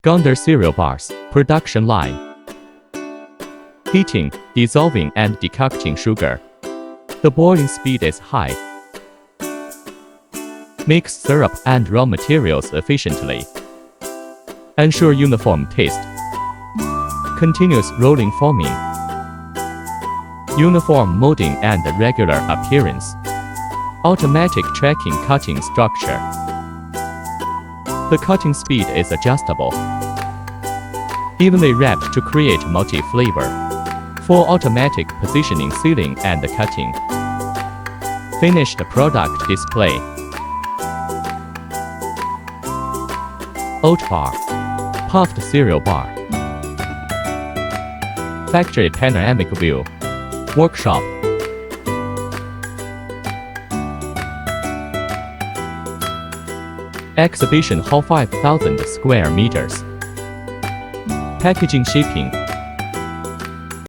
Gounder cereal bars, production line. Heating, dissolving and decocting sugar. The boiling speed is high. Mix syrup and raw materials efficiently. Ensure uniform taste. Continuous rolling forming. Uniform molding and regular appearance. Automatic tracking cutting structure. The cutting speed is adjustable. Evenly wrapped to create multi-flavor. Full automatic positioning, sealing and cutting. Finished product display. Oat bar. Puffed cereal bar. Factory panoramic view. Workshop. Exhibition hall 5,000 square meters. Packaging shipping.